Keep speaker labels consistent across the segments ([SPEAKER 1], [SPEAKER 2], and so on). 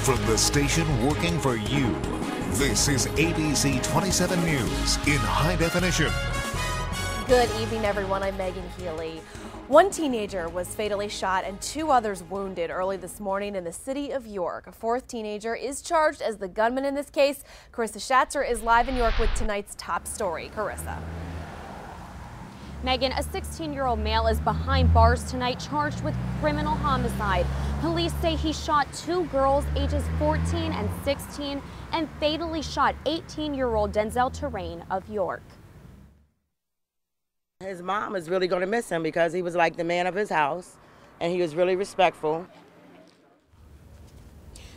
[SPEAKER 1] From the station working for you, this is ABC 27 News in high definition.
[SPEAKER 2] Good evening, everyone. I'm Megan Healey. One teenager was fatally shot and two others wounded early this morning in the city of York. A fourth teenager is charged as the gunman in this case. Carissa Schatzer is live in York with tonight's top story. Carissa.
[SPEAKER 3] Megan, a 16-year-old male is behind bars tonight charged with criminal homicide. Police say he shot two girls ages 14 and 16 and fatally shot 18-year-old Denzel Terrain of York.
[SPEAKER 4] His mom is really going to miss him because he was like the man of his house and he was really respectful.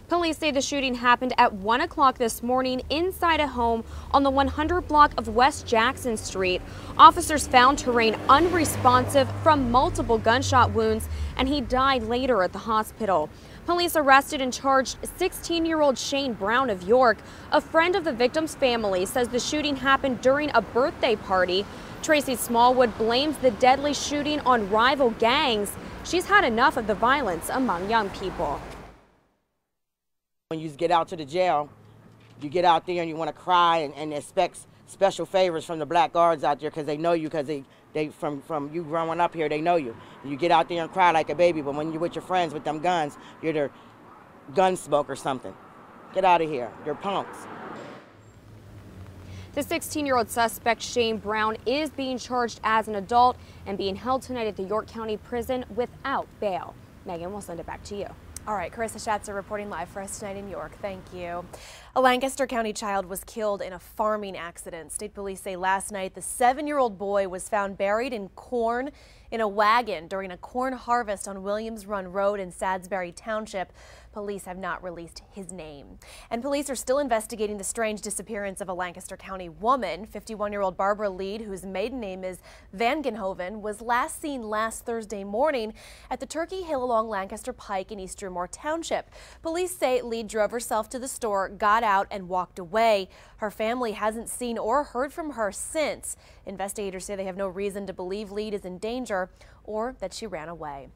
[SPEAKER 3] Police say the shooting happened at 1 o'clock this morning inside a home on the 100 block of West Jackson Street. Officers found Terrain unresponsive from multiple gunshot wounds, and he died later at the hospital. Police arrested and charged 16-year-old Shane Brown of York. A friend of the victim's family says the shooting happened during a birthday party. Tracy Smallwood blames the deadly shooting on rival gangs. She's had enough of the violence among young people.
[SPEAKER 4] When you get out to the jail, you get out there and you want to cry and expect special favors from the black guards out there because they know you, because they from you growing up here, they know you. You get out there and cry like a baby, but when you're with your friends with them guns, you're their gun smoke or something. Get out of here. You're punks.
[SPEAKER 3] The 16-year-old suspect, Shane Brown, is being charged as an adult and being held tonight at the York County Prison without bail. Megan, we'll send it back to you.
[SPEAKER 2] All right, Carissa Schatzer reporting live for us tonight in York. Thank you. A Lancaster County child was killed in a farming accident. State police say last night the 7-year-old boy was found buried in corn in a wagon during a corn harvest on Williams Run Road in Sadsbury Township. Police have not released his name. And police are still investigating the strange disappearance of a Lancaster County woman. 51-year-old Barbara Lead, whose maiden name is Van Genhoven, was last seen last Thursday morning at the Turkey Hill along Lancaster Pike in East Drumore Township. Police say Lead drove herself to the store, got out, and walked away. Her family hasn't seen or heard from her since. Investigators say they have no reason to believe Lead is in danger or that she ran away.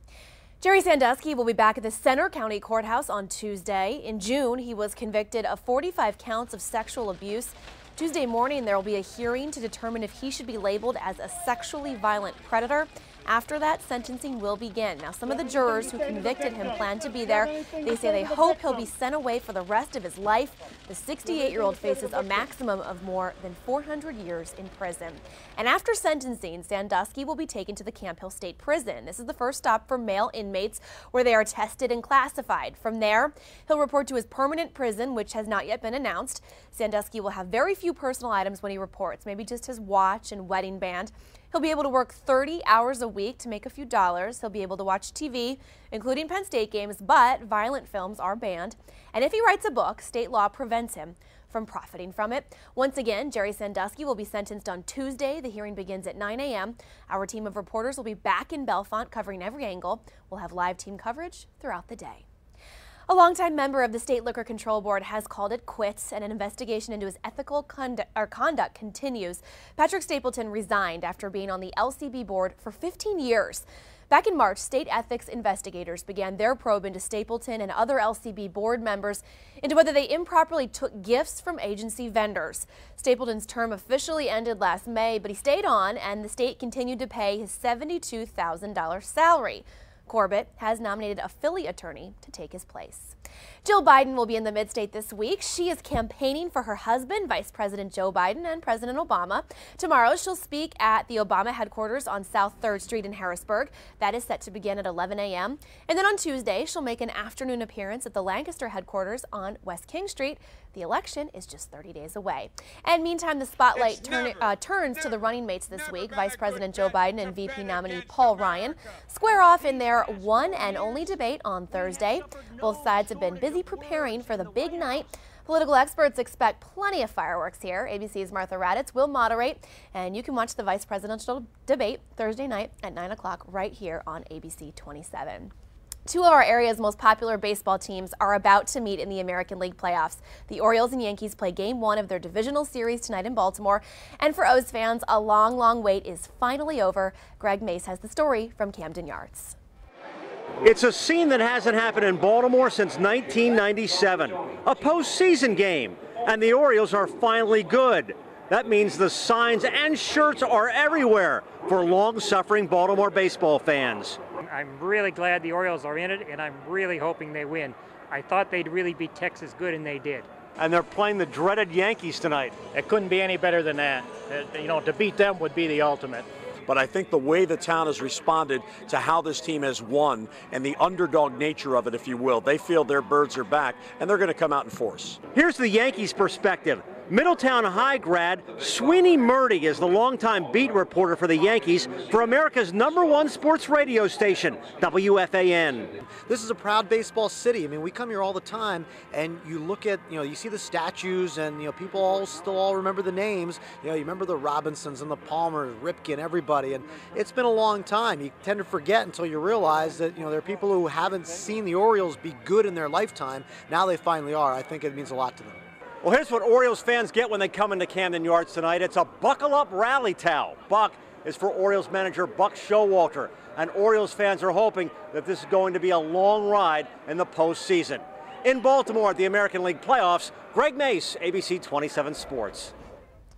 [SPEAKER 2] Jerry Sandusky will be back at the Center County Courthouse on Tuesday. In June, he was convicted of 45 counts of sexual abuse. Tuesday morning, there will be a hearing to determine if he should be labeled as a sexually violent predator. After that, sentencing will begin. Now, some of the jurors who convicted him plan to be there. They say they hope he'll be sent away for the rest of his life. The 68-year-old faces a maximum of more than 400 years in prison. And after sentencing, Sandusky will be taken to the Camp Hill State Prison. This is the first stop for male inmates where they are tested and classified. From there, he'll report to his permanent prison, which has not yet been announced. Sandusky will have very few personal items when he reports, maybe just his watch and wedding band. He'll be able to work 30 hours a week to make a few dollars. He'll be able to watch TV, including Penn State games, but violent films are banned. And if he writes a book, state law prevents him from profiting from it. Once again, Jerry Sandusky will be sentenced on Tuesday. The hearing begins at 9 a.m. Our team of reporters will be back in Bellefonte covering every angle. We'll have live team coverage throughout the day. A longtime member of the State Liquor Control Board has called it quits, and an investigation into his ethical conduct continues. Patrick Stapleton resigned after being on the LCB board for 15 years. Back in March, state ethics investigators began their probe into Stapleton and other LCB board members into whether they improperly took gifts from agency vendors. Stapleton's term officially ended last May, but he stayed on, and the state continued to pay his $72,000 salary. Corbett has nominated a Philly attorney to take his place. Jill Biden will be in the mid-state this week. She is campaigning for her husband, Vice President Joe Biden, and President Obama. Tomorrow, she'll speak at the Obama headquarters on South 3rd Street in Harrisburg. That is set to begin at 11 a.m. And then on Tuesday, she'll make an afternoon appearance at the Lancaster headquarters on West King Street. The election is just 30 days away. And meantime, the spotlight turns to the running mates this week. Vice President Joe Biden and VP nominee Paul Ryan square off in their one and only debate on Thursday. Both sides have been busy preparing for the big night. Political experts expect plenty of fireworks here. ABC's Martha Raddatz will moderate, and you can watch the vice presidential debate Thursday night at 9 o'clock right here on ABC 27. Two of our area's most popular baseball teams are about to meet in the American League playoffs. The Orioles and Yankees play Game 1 of their divisional series tonight in Baltimore. And for O's fans, a long, long wait is finally over. Greg Mace has the story from Camden Yards.
[SPEAKER 5] It's a scene that hasn't happened in Baltimore since 1997, a postseason game, and the Orioles are finally good. That means the signs and shirts are everywhere for long-suffering Baltimore baseball fans.
[SPEAKER 6] I'm really glad the Orioles are in it, and I'm really hoping they win. I thought they'd really beat Texas good, and they did.
[SPEAKER 5] And they're playing the dreaded Yankees tonight.
[SPEAKER 7] It couldn't be any better than that. To beat them would be the ultimate.
[SPEAKER 8] But I think the way the town has responded to how this team has won and the underdog nature of it, if you will, they feel their birds are back, and they're going to come out in force.
[SPEAKER 5] Here's the Yankees' perspective. Middletown High grad Sweeney Murdy is the longtime beat reporter for the Yankees for America's #1 sports radio station, WFAN.
[SPEAKER 9] This is a proud baseball city. I mean, we come here all the time, and you look at, you see the statues, and, people still remember the names. You remember the Robinsons and the Palmers, Ripken, everybody, and it's been a long time. You tend to forget until you realize that, there are people who haven't seen the Orioles be good in their lifetime. Now they finally are. I think it means a lot to them.
[SPEAKER 5] Well, here's what Orioles fans get when they come into Camden Yards tonight. It's a buckle-up rally towel. Buck is for Orioles manager Buck Showalter, and Orioles fans are hoping that this is going to be a long ride in the postseason. In Baltimore at the American League playoffs, Greg Mace, ABC 27 Sports.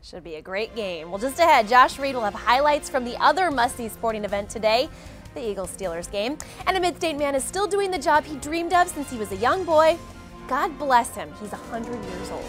[SPEAKER 2] Should be a great game. Well, just ahead, Josh Reed will have highlights from the other must-see sporting event today, the Eagles-Steelers game. And a Mid-State man is still doing the job he dreamed of since he was a young boy. God bless him. He's 100 years old.